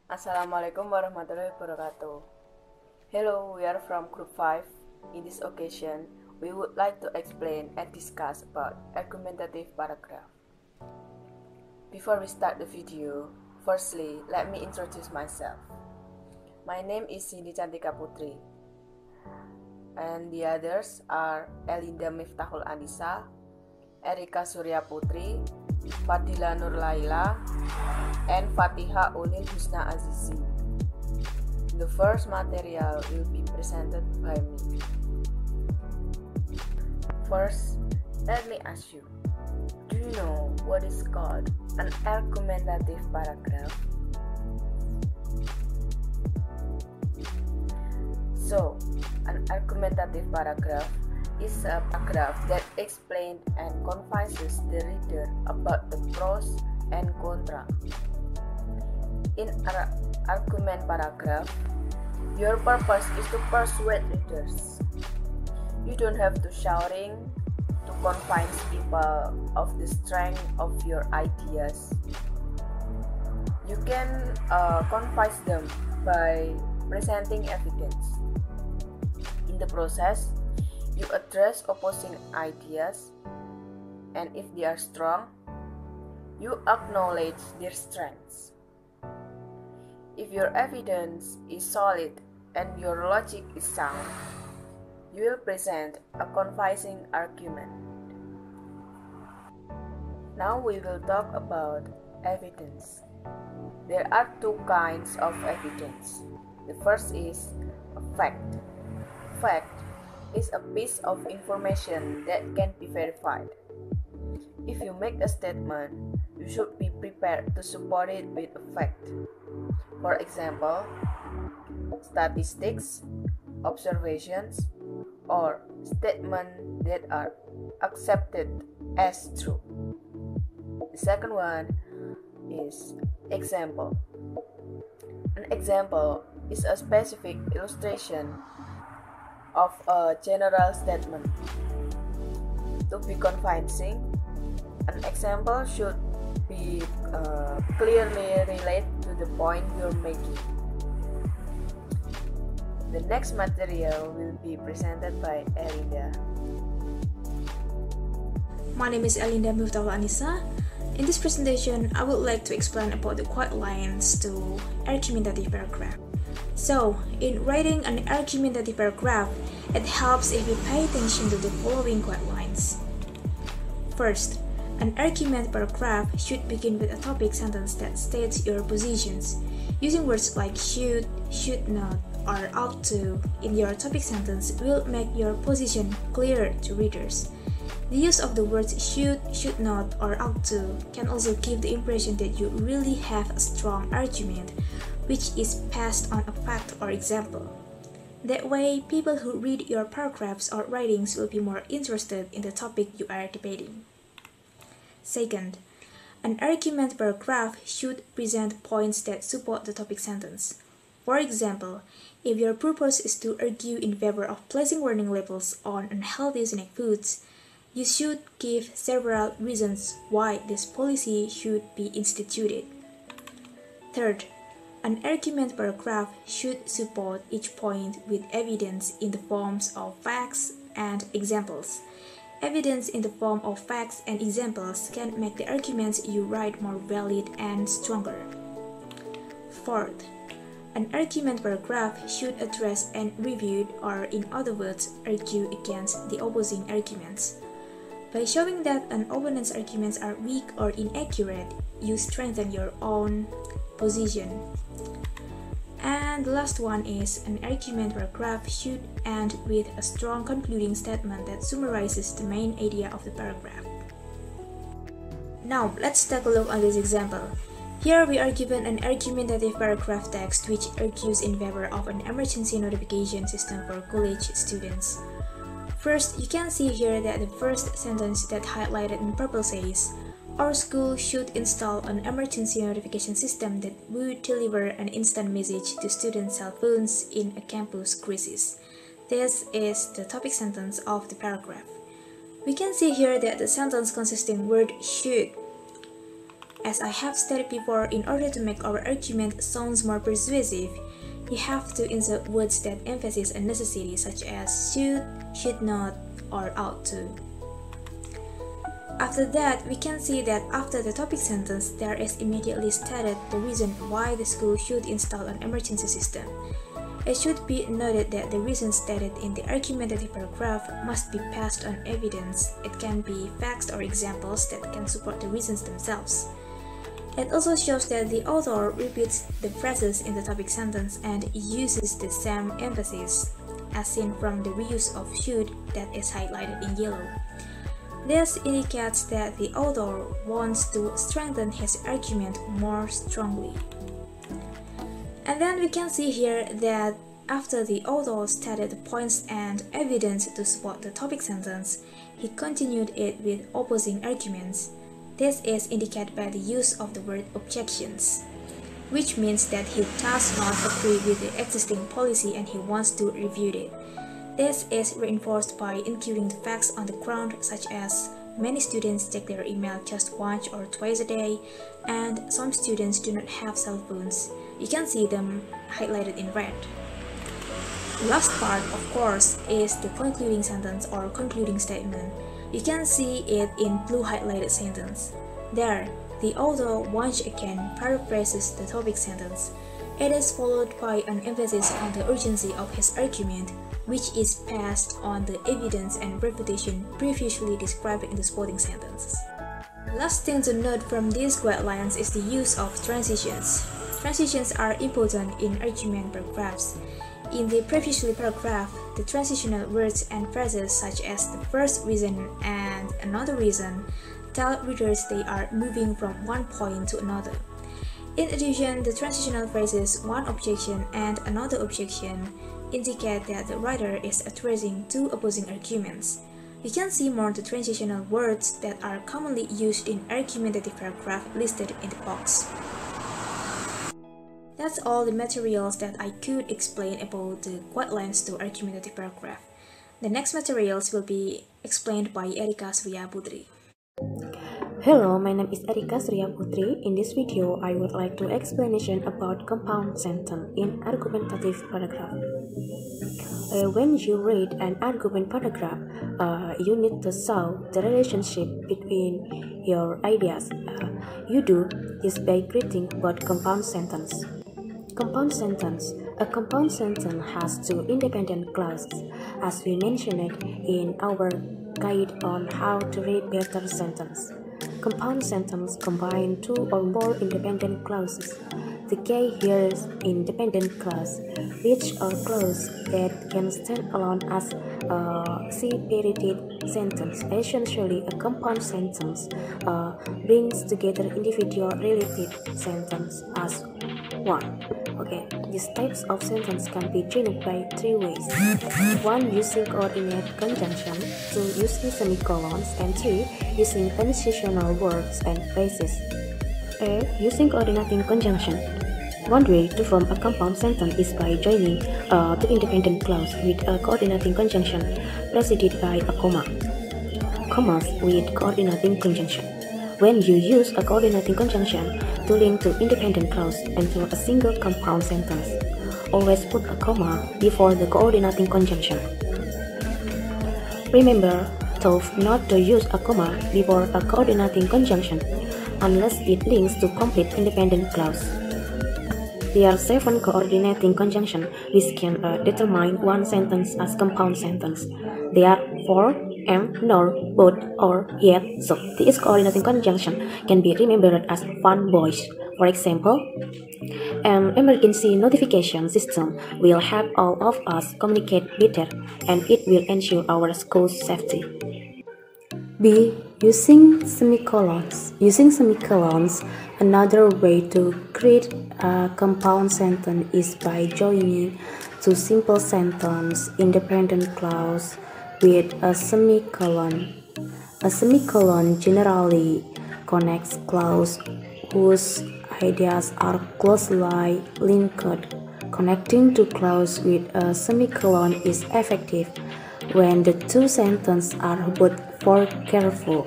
Assalamualaikum warahmatullahi wabarakatuh. Hello, we are from Group 5. In this occasion, we would like to explain and discuss about argumentative paragraph. Before we start the video, firstly, let me introduce myself. My name is Cantika Putri, and the others are Elinda Miftahul Anisa, Erika Surya Putri, Fadhilla Nur Lailla, and Fatiha Ulil Husna Azizi. The first material will be presented by me. First, let me ask you, do you know what is called an argumentative paragraph? So, an argumentative paragraph is a paragraph that explains and convinces the reader about the pros and cons. In an argument paragraph, your purpose is to persuade readers. You don't have to shouting to convince people of the strength of your ideas. You can convince them by presenting evidence. In the process, you address opposing ideas, and if they are strong, you acknowledge their strengths. If your evidence is solid and your logic is sound, you will present a convincing argument. Now we will talk about evidence. There are two kinds of evidence. The first is a fact. Fact is a piece of information that can be verified. If you make a statement, you should be prepared to support it with a fact. For example, statistics, observations, or statements that are accepted as true. The second one is example. An example is a specific illustration of a general statement. To be convincing, an example should be clearly related to the point you're making. The next material will be presented by Elinda. My name is Elinda Miftahul Anisa. In this presentation, I would like to explain about the quiet lines to argumentative paragraph. So, in writing an argumentative paragraph, it helps if you pay attention to the following quiet lines. First, an argument paragraph should begin with a topic sentence that states your positions. Using words like should not, or ought to in your topic sentence will make your position clearer to readers. The use of the words should not, or ought to can also give the impression that you really have a strong argument, which is passed on a fact or example. That way, people who read your paragraphs or writings will be more interested in the topic you are debating. Second, an argument paragraph should present points that support the topic sentence. For example, if your purpose is to argue in favor of placing warning labels on unhealthy snack foods, you should give several reasons why this policy should be instituted. Third, an argument paragraph should support each point with evidence in the forms of facts and examples. Evidence in the form of facts and examples can make the arguments you write more valid and stronger. Fourth, an argument paragraph should address and refute, or in other words, argue against the opposing arguments. By showing that an opponent's arguments are weak or inaccurate, you strengthen your own position. And the last one is an argument paragraph should end with a strong concluding statement that summarizes the main idea of the paragraph. Now, let's take a look at this example. Here we are given an argumentative paragraph text which argues in favor of an emergency notification system for college students. First, you can see here that the first sentence that highlighted in purple says, "Our school should install an emergency notification system that would deliver an instant message to students' cell phones in a campus crisis." This is the topic sentence of the paragraph. We can see here that the sentence consisting word should. As I have stated before, in order to make our argument sounds more persuasive, you have to insert words that emphasize a necessity such as should not, or ought to. After that, we can see that after the topic sentence, there is immediately stated the reason why the school should install an emergency system. It should be noted that the reasons stated in the argumentative paragraph must be passed on evidence. It can be facts or examples that can support the reasons themselves. It also shows that the author repeats the phrases in the topic sentence and uses the same emphasis, as seen from the reuse of should that is highlighted in yellow. This indicates that the author wants to strengthen his argument more strongly. And then we can see here that after the author stated the points and evidence to support the topic sentence, he continued it with opposing arguments. This is indicated by the use of the word objections, which means that he does not agree with the existing policy and he wants to review it. This is reinforced by including the facts on the ground, such as many students check their email just once or twice a day, and some students do not have cell phones. You can see them highlighted in red. The last part, of course, is the concluding sentence or concluding statement. You can see it in blue highlighted sentence. There, the author once again paraphrases the topic sentence. It is followed by an emphasis on the urgency of his argument, which is passed on the evidence and refutation previously described in the supporting sentences. Last thing to note from these guidelines is the use of transitions. Transitions are important in argument paragraphs. In the previously paragraph, the transitional words and phrases such as the first reason and another reason tell readers they are moving from one point to another. In addition, the transitional phrases one objection and another objection indicate that the writer is addressing two opposing arguments. You can see more the transitional words that are commonly used in argumentative paragraph listed in the box. That's all the materials that I could explain about the guidelines to argumentative paragraph. The next materials will be explained by Erika, Surya, Putri. Hello, my name is Erika, Surya, Putri. In this video, I would like to explanation about compound sentence in argumentative paragraph. When you read an argument paragraph, you need to show the relationship between your ideas. You do this by creating both compound sentence. Compound sentence. A compound sentence has two independent clauses, as we mentioned in our guide on how to read better sentence. Compound sentence combine two or more independent clauses. The key here is independent clause, which are clauses that can stand alone as a separated sentence. Essentially, a compound sentence brings together individual related sentence as one. Okay, these types of sentence can be joined by three ways. 1. Using coordinate conjunction. 2. Using semicolons. And 3. Using transitional words and phrases. Using coordinating conjunction. One way to form a compound sentence is by joining two independent clauses with a coordinating conjunction preceded by a comma. Commas with coordinating conjunction. When you use a coordinating conjunction to link two independent clauses into a single compound sentence, always put a comma before the coordinating conjunction. Remember not to use a comma before a coordinating conjunction unless it links to complete independent clause. There are 7 coordinating conjunctions which can determine one sentence as compound sentence. They are for, and, nor, both, or, yet. So this coordinating conjunction can be remembered as one voice. For example, an emergency notification system will help all of us communicate better, and it will ensure our school's safety. B. Using semicolons. Using semicolons, another way to create a compound sentence is by joining two simple sentence independent clause with a semicolon. A semicolon generally connects clauses whose ideas are closely linked. Connecting two clauses with a semicolon is effective when the two sentences are both for careful.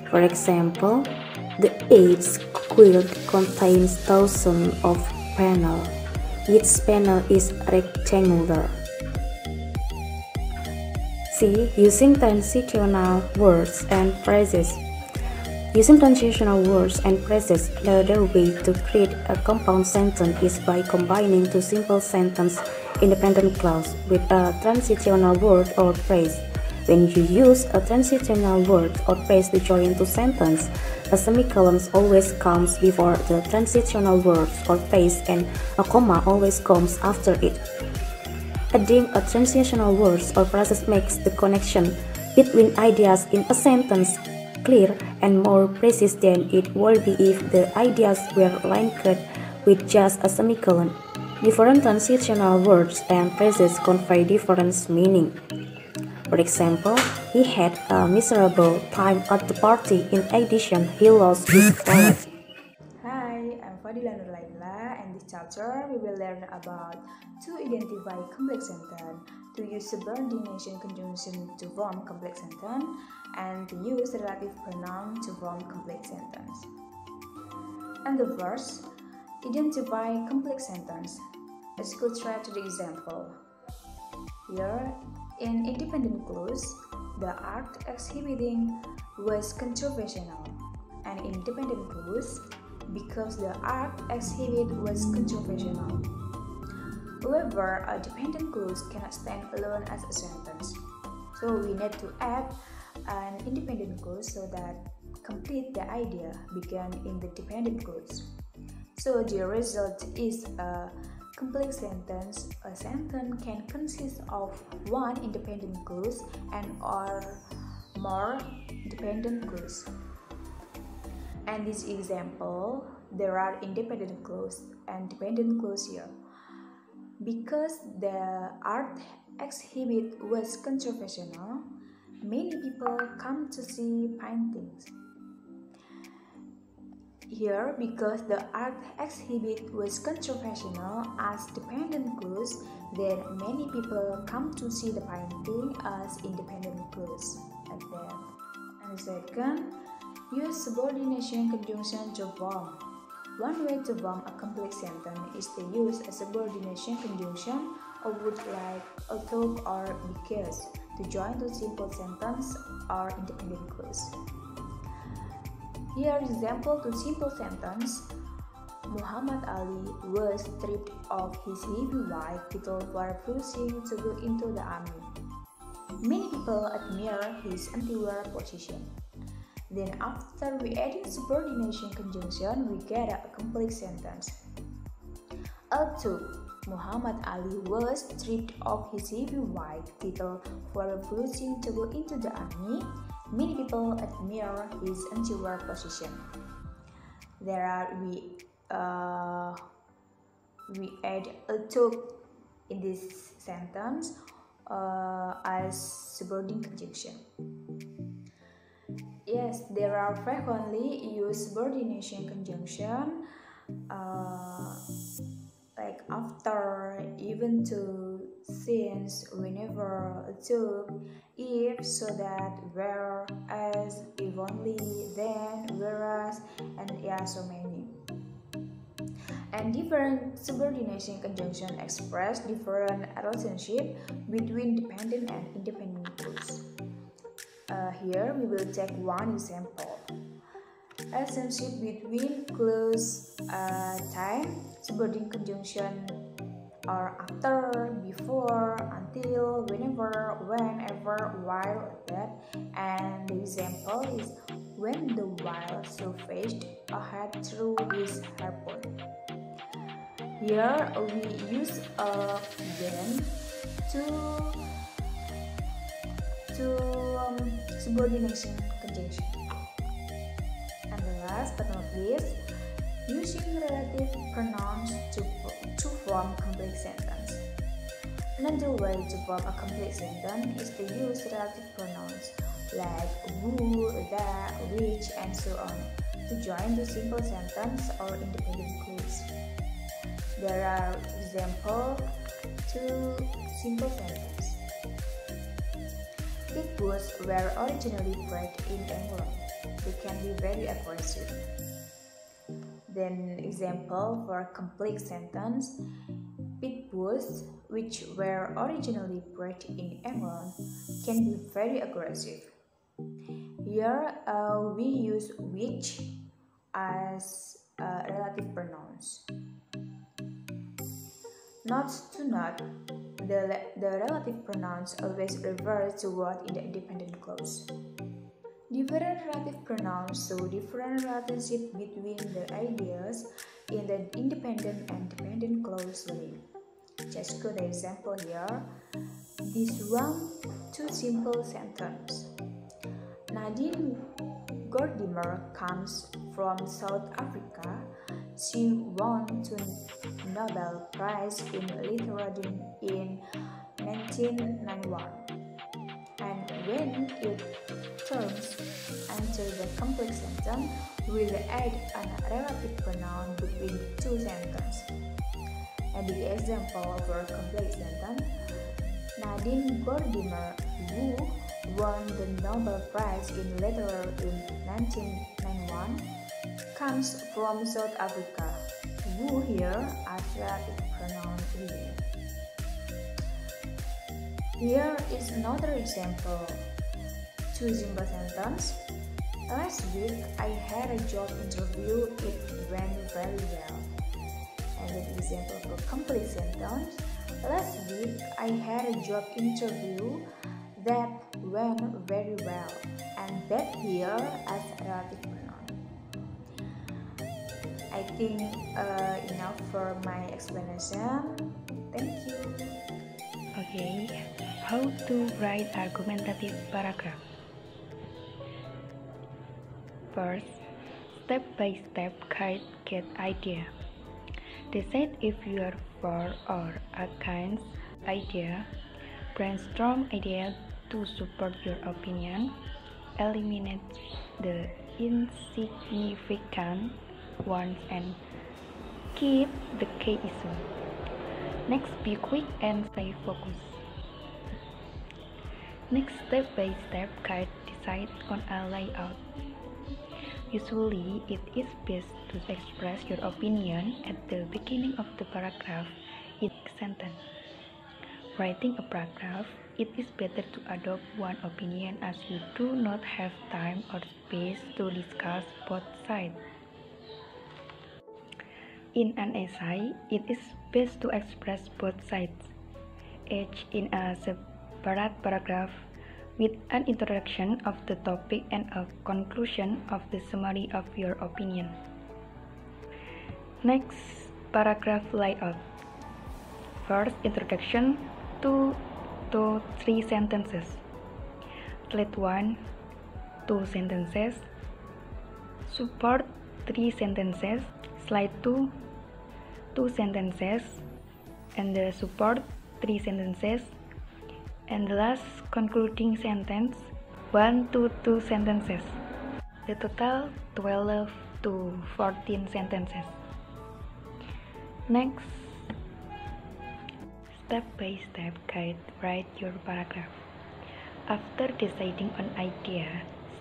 For example, the eggs quilt contains thousands of panels. Each panel is rectangular. C. Using transitional words and phrases. Using transitional words and phrases, another way to create a compound sentence is by combining two simple sentence independent clause with a transitional word or phrase. When you use a transitional word or phrase to join two sentences, a semicolon always comes before the transitional word or phrase and a comma always comes after it. Adding a transitional word or phrase makes the connection between ideas in a sentence clear and more precise than it would be if the ideas were linked with just a semicolon. Different transitional words and phrases convey different meaning. For example, he had a miserable time at the party. In addition, he lost his wallet. Hi, I'm Fadhilla Nur Lailla, and this chapter we will learn about to identify complex sentence, to use subordination conjunction to form complex sentence, and to use relative pronoun to form complex sentence. And the first, identify complex sentence. Let's go straight to the example. Here, in independent clause, the art exhibiting was controversial. And in dependent clause, because the art exhibit was controversial. However, a dependent clause cannot stand alone as a sentence. So we need to add an independent clause so that complete the idea began in the dependent clause. So the result is a complex sentence. A sentence can consist of one independent clause and or more dependent clause. And this example, there are independent clause and dependent clause here. Because the art exhibit was controversial, many people come to see paintings. Here, because the art exhibit was controversial as dependent clause, then many people come to see the painting as independent clause. Like that. And the second, use subordination conjunction to form. One way to form a complex sentence is to use a subordination conjunction of words like although or because to join two simple sentence or independent clause. Here example to simple sentence. Muhammad Ali was stripped of his heavy white title for refusing to go into the army. Many people admire his anti-war position. Then after we adding subordination conjunction, we get a complex sentence. Although Muhammad Ali was stripped of his heavy white title for refusing to go into the army, many people admire his anti-war position. We add although in this sentence as subordinate conjunction. Yes, there are frequently used subordination conjunction like after, even to, since, whenever, to, if, so that, where, as, if only, then, whereas, and yeah, so many. And different subordination conjunction express different relationship between dependent and independent clause. Here we will take one example. Relationship between clause time, subordinate conjunction or after, before, until, whenever, whenever, while, like that. And the example is when the whale surfaced ahead through his harpoon. Here we use a when to subordination conjunction. And the last but not least, using relative pronouns to form complex sentence. Another way to form a complex sentence is to use relative pronouns like who, that, which, and so on to join the simple sentence or independent clause. There are examples to simple sentence. Big boots were originally bred in England. They can be very aggressive. Then example for a complete sentence. Pit bulls, which were originally bred in England, can be very aggressive. Here we use which as relative pronouns. Note to note, the relative pronouns always refer to what in the independent clause. Different relative pronouns show different relationship between the ideas in the independent and dependent clause. Just good example here. This one, two simple sentence. Nadine Gordimer comes from South Africa. She won the Nobel Prize in Literature in 1991. And when it turns into the complex sentence, we'll add a relative pronoun between two sentences. And the example of our complex sentence, Nadine Gordimer, who won the Nobel Prize in Literature in 1991, comes from South Africa. Who here as relative pronoun we. Here is another example. Two simple sentences. Last week I had a job interview. It went very well. And an example for complete sentence. Last week I had a job interview that went very well. And that here as relative pronoun. I think enough for my explanation. Thank you. Okay, how to write argumentative paragraph? First, step-by-step guide get idea. Decide if you are for or against idea. Brainstorm ideas to support your opinion. Eliminate the insignificant ones and keep the key issue. Next, be quick and stay focused. Next, step-by-step guide decide on a layout. Usually, it is best to express your opinion at the beginning of the paragraph in a sentence. Writing a paragraph, it is better to adopt one opinion as you do not have time or space to discuss both sides. In an essay, it is best to express both sides, each in a separate paragraph, with an introduction of the topic and a conclusion of the summary of your opinion. Next, paragraph layout. First, introduction, 2 to 3 sentences. Slide 1, 2 sentences. Support, 3 sentences. Slide 2, 2 sentences. And the support, 3 sentences. And the last concluding sentence, 1 to 2 sentences. The total 12 to 14 sentences. Next, step-by-step guide, write your paragraph. After deciding on idea,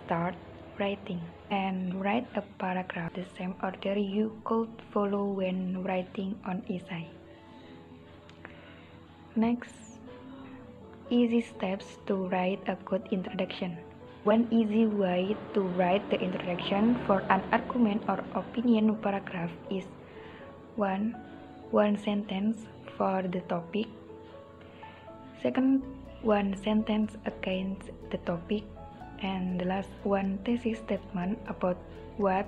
start writing and write a paragraph the same order you could follow when writing on essay. Next, easy steps to write a good introduction. One easy way to write the introduction for an argument or opinion paragraph is 1 sentence for the topic. Second, 1 sentence against the topic. And the last, 1 thesis statement about what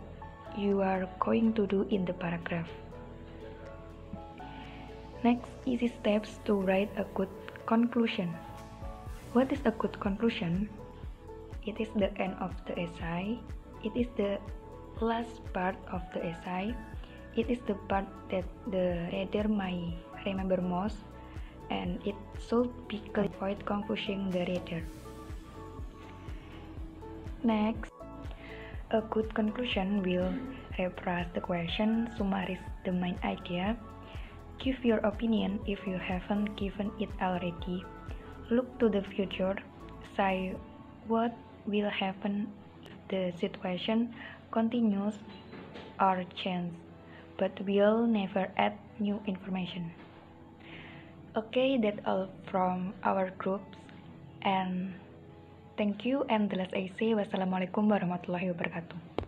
you are going to do in the paragraph. Next, easy steps to write a good conclusion. What is a good conclusion? It is the end of the essay. It is the last part of the essay. It is the part that the reader may remember most, and it should be clear to avoid confusing the reader. Next, a good conclusion will rephrase the question, summarize the main idea, give your opinion if you haven't given it already, look to the future, say what will happen if the situation continues or changes, but we'll never add new information. Okay, that's all from our groups, and thank you, and the last I say, wassalamualaikum warahmatullahi wabarakatuh.